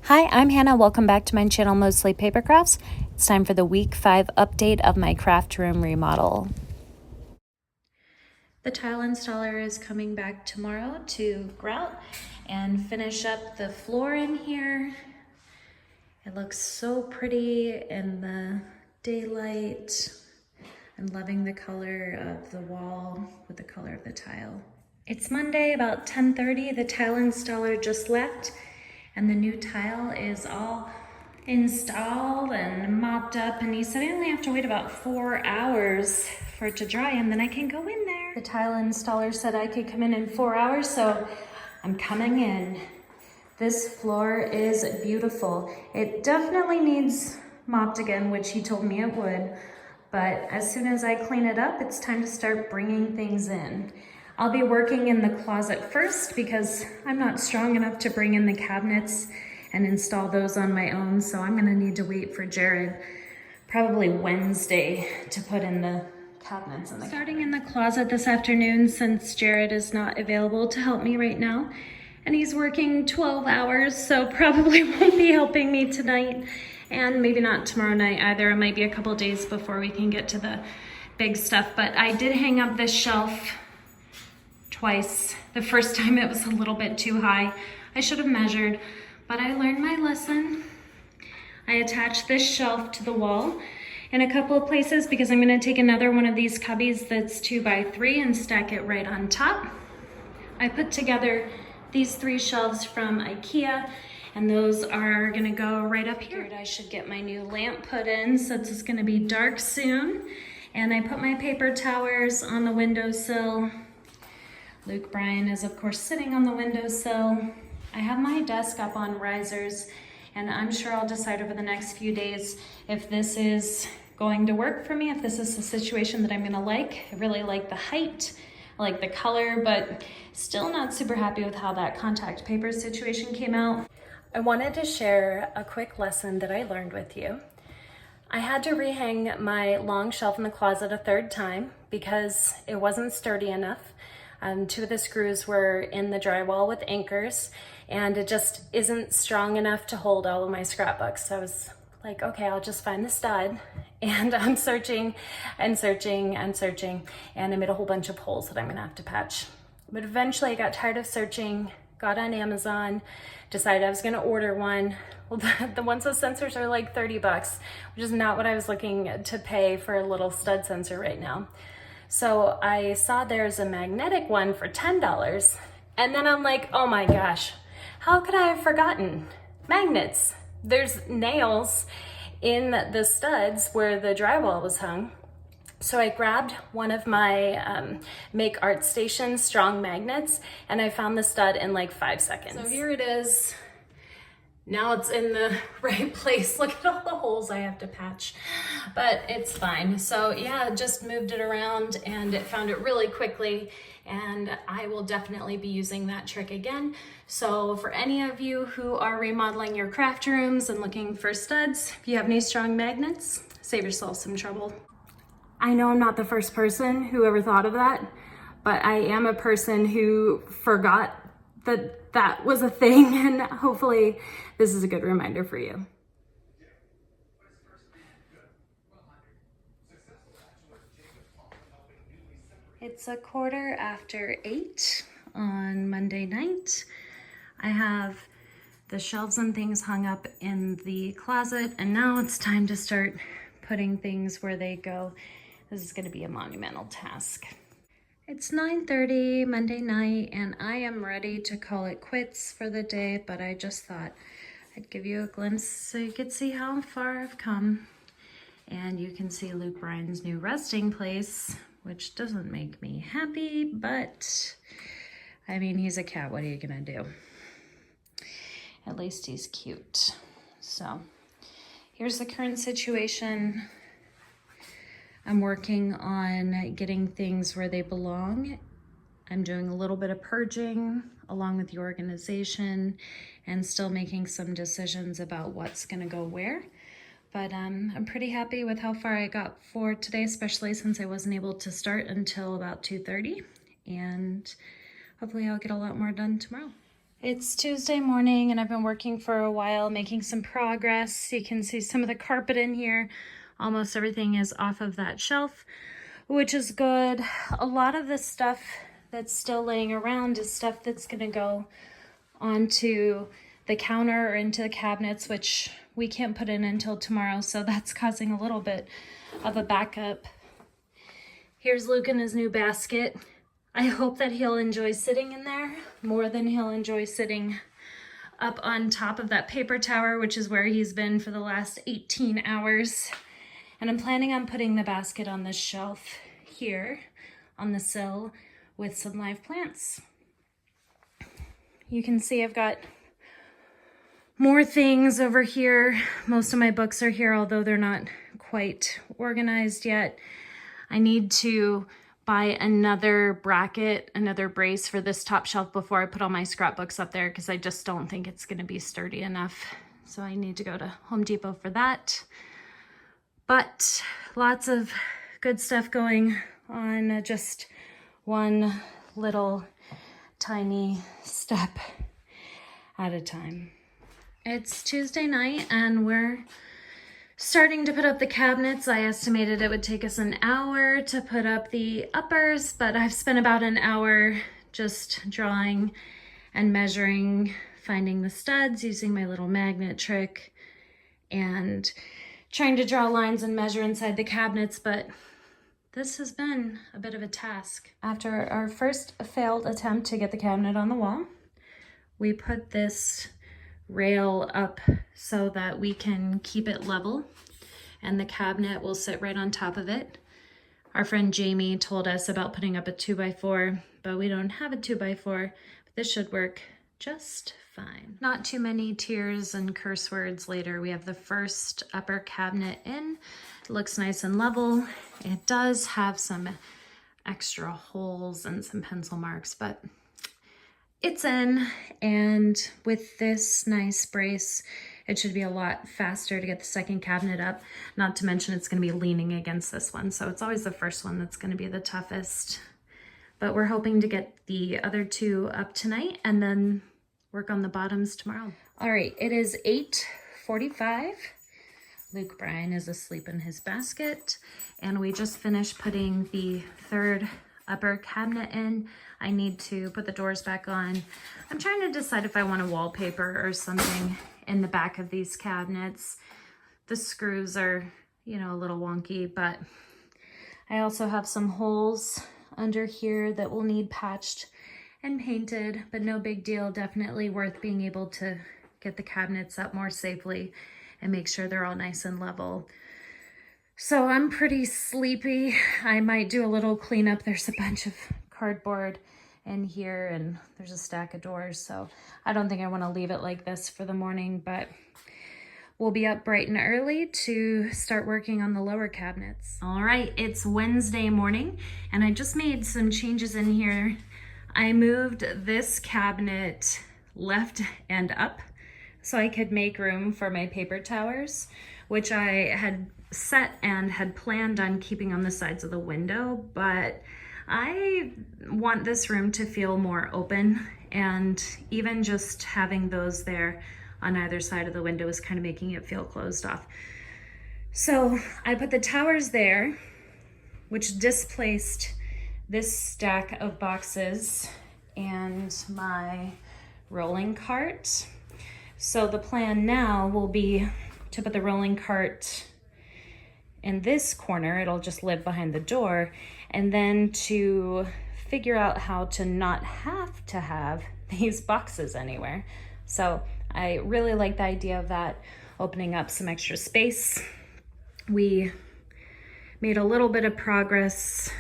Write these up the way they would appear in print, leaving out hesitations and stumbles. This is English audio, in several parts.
Hi, I'm Hannah. Welcome back to my channel, Mostly Paper Crafts. It's time for the week 5 update of my craft room remodel. The tile installer is coming back tomorrow to grout and finish up the floor in here. It looks so pretty in the daylight. I'm loving the color of the wall with the color of the tile. It's Monday, about 10:30. The tile installer just left and the new tile is all installed and mopped up, and he said I only have to wait about 4 hours for it to dry and then I can go in there. The tile installer said I could come in 4 hours, so I'm coming in. This floor is beautiful. It definitely needs mopped again, which he told me it would, but as soon as I clean it up, it's time to start bringing things in. I'll be working in the closet first because I'm not strong enough to bring in the cabinets and install those on my own, so I'm gonna need to wait for Jerod probably Wednesday to put in the cabinets in the Starting in the closet this afternoon since Jerod is not available to help me right now, and he's working 12 hours, so probably won't be helping me tonight, and maybe not tomorrow night either. It might be a couple days before we can get to the big stuff, but I did hang up this shelf twice. The first time it was a little bit too high. I should have measured, but I learned my lesson. I attached this shelf to the wall in a couple of places because I'm gonna take another one of these cubbies that's 2x3 and stack it right on top. I put together these 3 shelves from IKEA, and those are gonna go right up here. I should get my new lamp put in since it's gonna be dark soon. And I put my paper towers on the windowsill. Luke Bryan is of course sitting on the windowsill. I have my desk up on risers, and I'm sure I'll decide over the next few days if this is going to work for me, if this is a situation that I'm gonna like. I really like the height, I like the color, but still not super happy with how that contact paper situation came out. I wanted to share a quick lesson that I learned with you. I had to rehang my long shelf in the closet a 3rd time because it wasn't sturdy enough. 2 of the screws were in the drywall with anchors, and it just isn't strong enough to hold all of my scrapbooks. So I was like, okay, I'll just find the stud. And I'm searching and searching and searching, and I made a whole bunch of holes that I'm gonna have to patch. But eventually I got tired of searching, got on Amazon, decided I was gonna order one. Well, the ones with sensors are like 30 bucks, which is not what I was looking to pay for a little stud sensor right now. So I saw there's a magnetic one for $10, and then I'm like, oh my gosh, how could I have forgotten? Magnets. There's nails in the studs where the drywall was hung. So I grabbed one of my Make Art Station strong magnets, and I found the stud in like 5 seconds. So here it is. Now it's in the right place. Look at all the holes I have to patch, but it's fine. So yeah, just moved it around and it found it really quickly, and I will definitely be using that trick again. So for any of you who are remodeling your craft rooms and looking for studs, if you have any strong magnets, save yourself some trouble. I know I'm not the first person who ever thought of that, but I am a person who forgot that was a thing, and hopefully this is a good reminder for you. It's 8:15 on Monday night. I have the shelves and things hung up in the closet, and now it's time to start putting things where they go. This is going to be a monumental task. It's 9:30 Monday night, and I am ready to call it quits for the day, but I just thought I'd give you a glimpse so you could see how far I've come. And you can see Luke Bryan's new resting place, which doesn't make me happy, but I mean, he's a cat. What are you gonna do? At least he's cute. So here's the current situation. I'm working on getting things where they belong. I'm doing a little bit of purging along with the organization and still making some decisions about what's gonna go where. But I'm pretty happy with how far I got for today, especially since I wasn't able to start until about 2:30. And hopefully I'll get a lot more done tomorrow. It's Tuesday morning and I've been working for a while, making some progress. You can see some of the carpet in here. Almost everything is off of that shelf, which is good. A lot of the stuff that's still laying around is stuff that's gonna go onto the counter or into the cabinets, which we can't put in until tomorrow, so that's causing a little bit of a backup. Here's Luke in his new basket. I hope that he'll enjoy sitting in there more than he'll enjoy sitting up on top of that paper tower, which is where he's been for the last 18 hours. And I'm planning on putting the basket on this shelf here on the sill with some live plants. You can see I've got more things over here. Most of my books are here, although they're not quite organized yet. I need to buy another bracket, another brace for this top shelf before I put all my scrapbooks up there, because I just don't think it's going to be sturdy enough. So I need to go to Home Depot for that. But lots of good stuff going on, just one little tiny step at a time. It's Tuesday night and we're starting to put up the cabinets. I estimated it would take us an hour to put up the uppers, but I've spent about an hour just drawing and measuring, finding the studs, using my little magnet trick, and trying to draw lines and measure inside the cabinets, but this has been a bit of a task. After our first failed attempt to get the cabinet on the wall, we put this rail up so that we can keep it level and the cabinet will sit right on top of it. Our friend Jamie told us about putting up a 2x4, but we don't have a 2x4, but this should work just fine. Not too many tears and curse words later. We have the first upper cabinet in. It looks nice and level. It does have some extra holes and some pencil marks, but it's in, and with this nice brace, it should be a lot faster to get the second cabinet up. Not to mention it's going to be leaning against this one, so it's always the first one that's going to be the toughest. But we're hoping to get the other two up tonight and then work on the bottoms tomorrow. All right, it is 8:45. Luke Bryan is asleep in his basket, and we just finished putting the third upper cabinet in. I need to put the doors back on. I'm trying to decide if I want a wallpaper or something in the back of these cabinets. The screws are, you know, a little wonky, but I also have some holes under here that will need patched and painted, but no big deal. Definitely worth being able to get the cabinets up more safely and make sure they're all nice and level. So I'm pretty sleepy. I might do a little cleanup. There's a bunch of cardboard in here and there's a stack of doors, so I don't think I want to leave it like this for the morning, but we'll be up bright and early to start working on the lower cabinets. All right, it's Wednesday morning and I just made some changes in here. I moved this cabinet left and up so I could make room for my paper towers, which I had set and had planned on keeping on the sides of the window, but I want this room to feel more open, and even just having those there on either side of the window is kind of making it feel closed off. So I put the towers there, which displaced this stack of boxes and my rolling cart. So the plan now will be to put the rolling cart in this corner. It'll just live behind the door, and then to figure out how to not have to have these boxes anywhere. So I really like the idea of that, opening up some extra space. We made a little bit of progress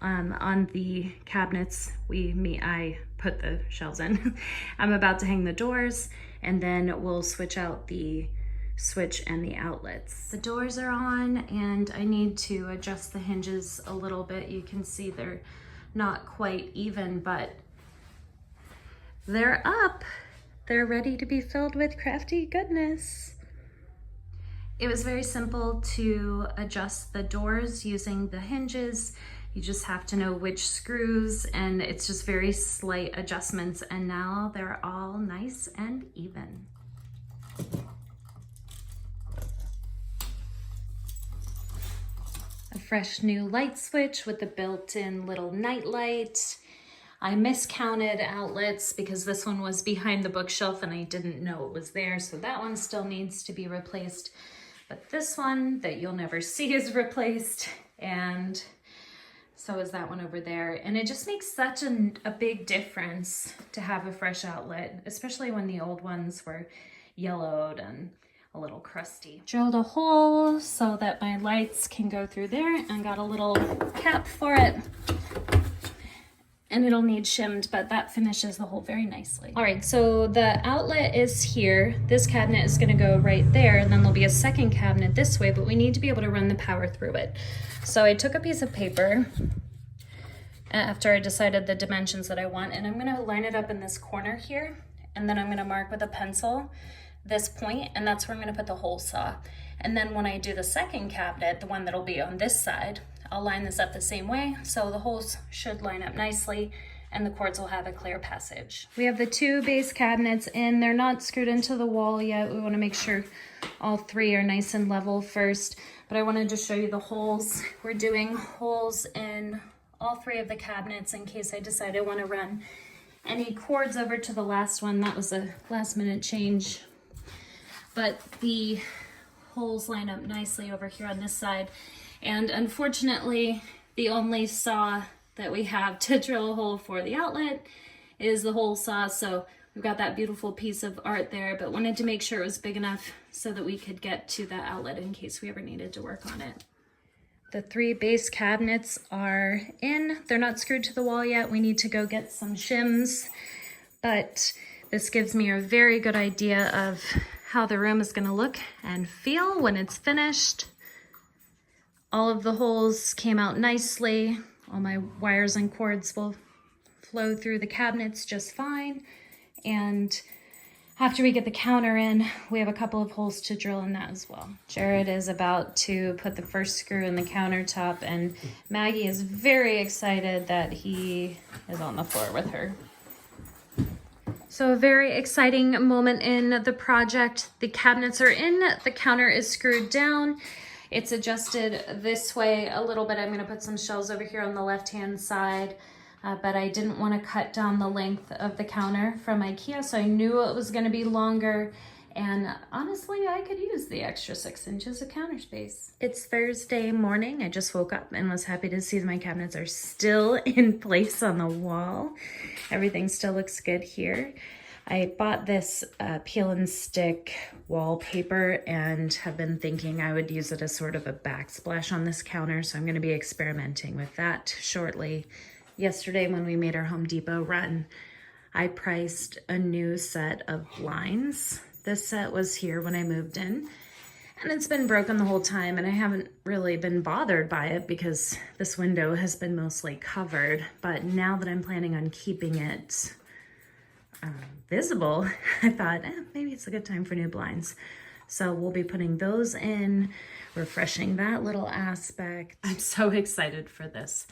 on the cabinets. I put the shelves in. I'm about to hang the doors, and then we'll switch out the switch and the outlets. The doors are on and I need to adjust the hinges a little bit. You can see they're not quite even, but they're up. They're ready to be filled with crafty goodness. It was very simple to adjust the doors using the hinges. You just have to know which screws, and it's just very slight adjustments, and now they're all nice and even. A fresh new light switch with the built-in little night light. I miscounted outlets because this one was behind the bookshelf and I didn't know it was there, so that one still needs to be replaced. But this one that you'll never see is replaced, and so is that one over there. And it just makes such a big difference to have a fresh outlet, especially when the old ones were yellowed and a little crusty. Drilled a hole so that my lights can go through there, and got a little cap for it. And it'll need shimmed, but that finishes the hole very nicely. All right, so the outlet is here. This cabinet is gonna go right there, and then there'll be a second cabinet this way, but we need to be able to run the power through it. So I took a piece of paper after I decided the dimensions that I want, and I'm gonna line it up in this corner here, and then I'm gonna mark with a pencil this point, and that's where I'm gonna put the hole saw. And then when I do the second cabinet, the one that'll be on this side, I'll line this up the same way, so the holes should line up nicely and the cords will have a clear passage. We have the two base cabinets in. They're not screwed into the wall yet. We want to make sure all three are nice and level first, but I wanted to show you the holes. We're doing holes in all three of the cabinets in case I decide I want to run any cords over to the last one. That was a last minute change, but the holes line up nicely over here on this side. And unfortunately, the only saw that we have to drill a hole for the outlet is the hole saw. So we've got that beautiful piece of art there, but wanted to make sure it was big enough so that we could get to that outlet in case we ever needed to work on it. The three base cabinets are in. They're not screwed to the wall yet. We need to go get some shims, but this gives me a very good idea of how the room is going to look and feel when it's finished. All of the holes came out nicely. All my wires and cords will flow through the cabinets just fine. And after we get the counter in, we have a couple of holes to drill in that as well. Jerod is about to put the first screw in the countertop, and Maggie is very excited that he is on the floor with her. So a very exciting moment in the project. The cabinets are in, the counter is screwed down. It's adjusted this way a little bit. I'm gonna put some shelves over here on the left-hand side, but I didn't wanna cut down the length of the counter from IKEA, so I knew it was gonna be longer, and honestly, I could use the extra 6 inches of counter space. It's Thursday morning. I just woke up and was happy to see that my cabinets are still in place on the wall. Everything still looks good here. I bought this peel and stick wallpaper and have been thinking I would use it as sort of a backsplash on this counter, so I'm going to be experimenting with that shortly. Yesterday when we made our Home Depot run, I priced a new set of blinds. This set was here when I moved in, and it's been broken the whole time, and I haven't really been bothered by it because this window has been mostly covered. But now that I'm planning on keeping it visible, I thought maybe it's a good time for new blinds. So we'll be putting those in, refreshing that little aspect. I'm so excited for this.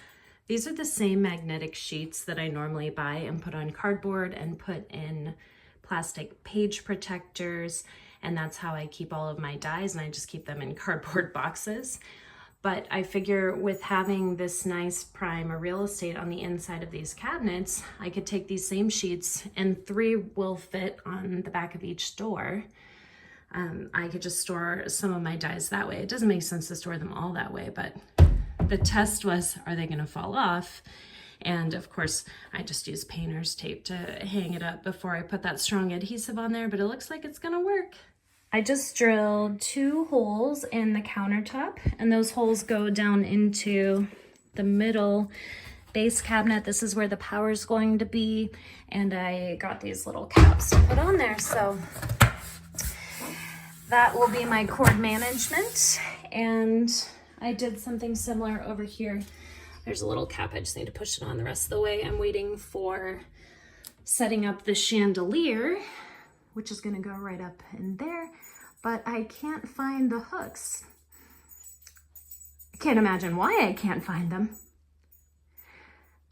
These are the same magnetic sheets that I normally buy and put on cardboard and put in plastic page protectors, and that's how I keep all of my dies, and I just keep them in cardboard boxes. But I figure with having this nice prime real estate on the inside of these cabinets, I could take these same sheets, and 3 will fit on the back of each door. I could just store some of my dies that way. It doesn't make sense to store them all that way, but the test was, are they gonna fall off? And of course, I just use painter's tape to hang it up before I put that strong adhesive on there, but it looks like it's gonna work. I just drilled 2 holes in the countertop, and those holes go down into the middle base cabinet. This is where the power is going to be, and I got these little caps to put on there. So that will be my cord management, and I did something similar over here. There's a little cap, I just need to push it on the rest of the way. I'm waiting for setting up the chandelier, which is gonna go right up in there, but I can't find the hooks. I can't imagine why I can't find them.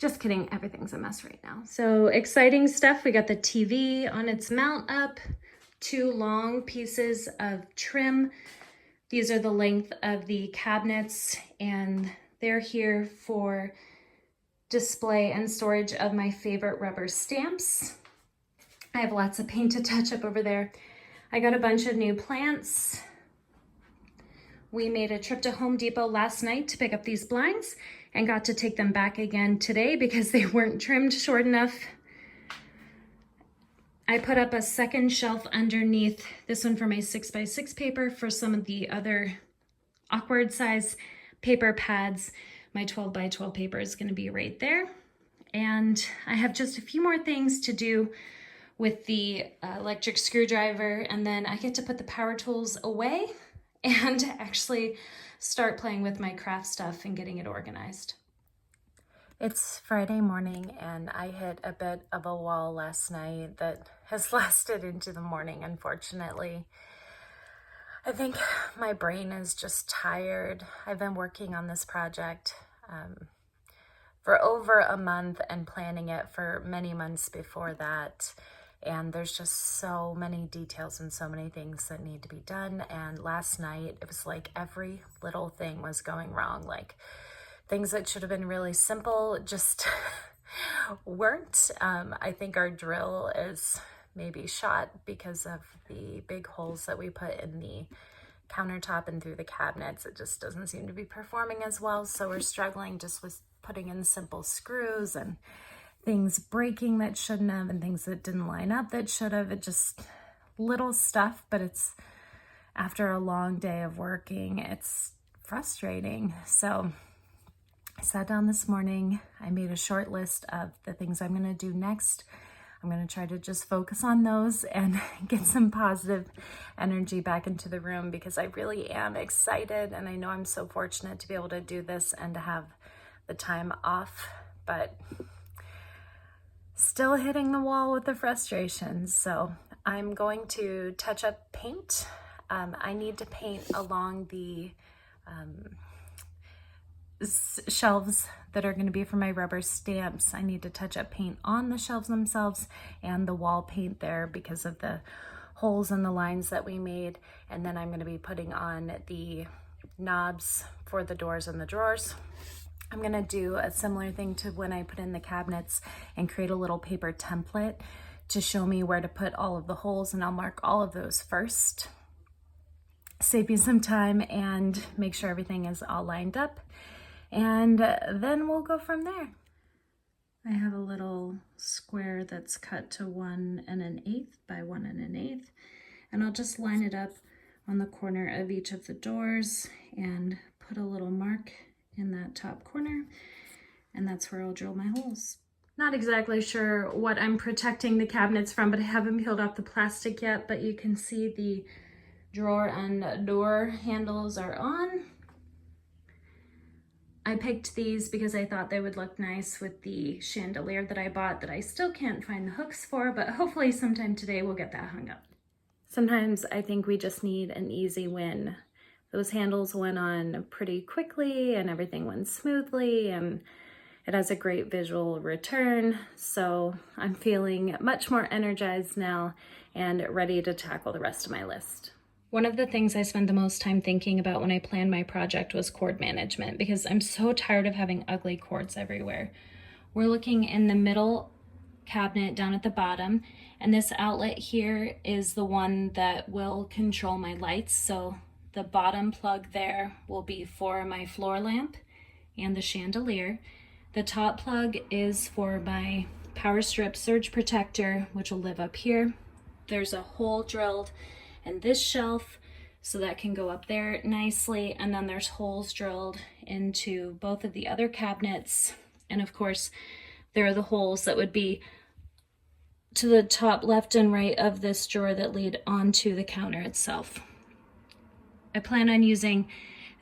Just kidding, everything's a mess right now. So exciting stuff. We got the TV on its mount up, 2 long pieces of trim. These are the length of the cabinets, and they're here for display and storage of my favorite rubber stamps. I have lots of paint to touch up over there. I got a bunch of new plants. We made a trip to Home Depot last night to pick up these blinds and got to take them back again today because they weren't trimmed short enough. I put up a second shelf underneath this one for my 6x6 paper for some of the other awkward size paper pads. My 12x12 paper is going to be right there. And I have just a few more things to do with the electric screwdriver, and then I get to put the power tools away and actually start playing with my craft stuff and getting it organized. It's Friday morning and I hit a bit of a wall last night that has lasted into the morning, unfortunately. I think my brain is just tired. I've been working on this project for over a month and planning it for many months before that. And there's just so many details and so many things that need to be done. And last night, it was like every little thing was going wrong. Like things that should have been really simple just weren't. I think our drill is maybe shot because of the big holes that we put in the countertop and through the cabinets. It just doesn't seem to be performing as well. So we're struggling just with putting in simple screws and things breaking that shouldn't have and things that didn't line up that should have. It just little stuff, but it's after a long day of working, it's frustrating. So I sat down this morning, I made a short list of the things I'm going to do next. I'm going to try to just focus on those and get some positive energy back into the room because I really am excited and I know I'm so fortunate to be able to do this and to have the time off, but still hitting the wall with the frustrations. So I'm going to touch up paint. I need to paint along the shelves that are going to be for my rubber stamps. I need to touch up paint on the shelves themselves and the wall paint there because of the holes and the lines that we made. And then I'm going to be putting on the knobs for the doors and the drawers. I'm going to do a similar thing to when I put in the cabinets and create a little paper template to show me where to put all of the holes, and I'll mark all of those first. Save you some time and make sure everything is all lined up, and then we'll go from there. I have a little square that's cut to 1 1/8 by 1 1/8, and I'll just line it up on the corner of each of the doors and put a little mark in that top corner, and that's where I'll drill my holes. Not exactly sure what I'm protecting the cabinets from, but I haven't peeled off the plastic yet, but you can see the drawer and door handles are on. I picked these because I thought they would look nice with the chandelier that I bought that I still can't find the hooks for, but hopefully sometime today we'll get that hung up. Sometimes I think we just need an easy win. Those handles went on pretty quickly and everything went smoothly and it has a great visual return. So I'm feeling much more energized now and ready to tackle the rest of my list. One of the things I spent the most time thinking about when I planned my project was cord management because I'm so tired of having ugly cords everywhere. We're looking in the middle cabinet down at the bottom, and this outlet here is the one that will control my lights. So the bottom plug there will be for my floor lamp and the chandelier. The top plug is for my power strip surge protector, which will live up here. There's a hole drilled in this shelf so that can go up there nicely, and then there's holes drilled into both of the other cabinets, and of course there are the holes that would be to the top left and right of this drawer that lead onto the counter itself. I plan on using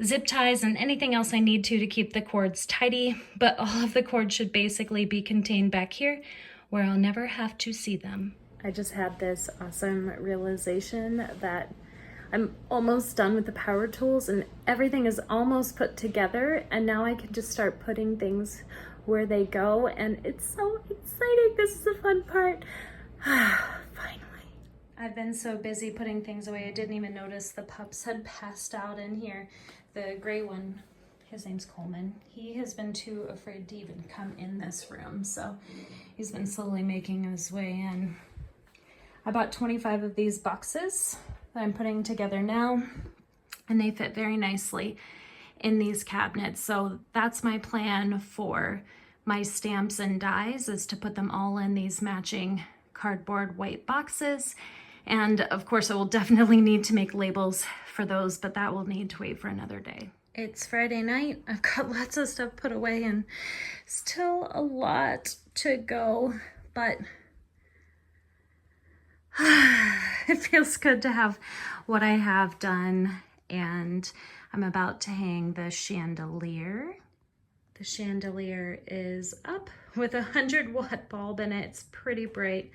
zip ties and anything else I need to keep the cords tidy, but all of the cords should basically be contained back here where I'll never have to see them. I just had this awesome realization that I'm almost done with the power tools and everything is almost put together, and now I can just start putting things where they go, and it's so exciting. This is the fun part. Finally. I've been so busy putting things away, I didn't even notice the pups had passed out in here. The gray one, his name's Coleman, he has been too afraid to even come in this room, so he's been slowly making his way in. I bought 25 of these boxes that I'm putting together now, and they fit very nicely in these cabinets. So that's my plan for my stamps and dies, is to put them all in these matching cardboard white boxes. And of course I will definitely need to make labels for those, but that will need to wait for another day. It's Friday night. I've got lots of stuff put away and still a lot to go, but it feels good to have what I have done. And I'm about to hang the chandelier. The chandelier is up with a 100-watt bulb in it. It's pretty bright.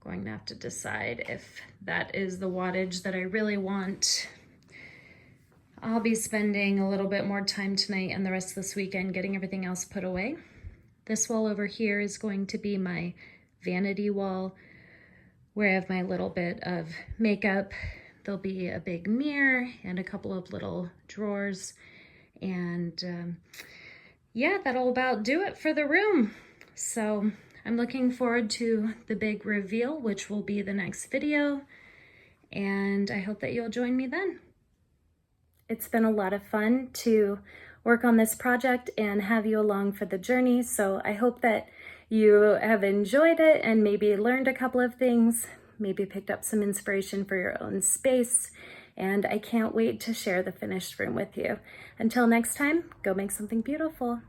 I'm going to have to decide if that is the wattage that I really want. I'll be spending a little bit more time tonight and the rest of this weekend getting everything else put away. This wall over here is going to be my vanity wall, where I have my little bit of makeup. There'll be a big mirror and a couple of little drawers. And yeah, that'll about do it for the room. So I'm looking forward to the big reveal, which will be the next video. And I hope that you'll join me then. It's been a lot of fun to work on this project and have you along for the journey. So I hope that you have enjoyed it and maybe learned a couple of things, maybe picked up some inspiration for your own space. And I can't wait to share the finished room with you. Until next time, go make something beautiful.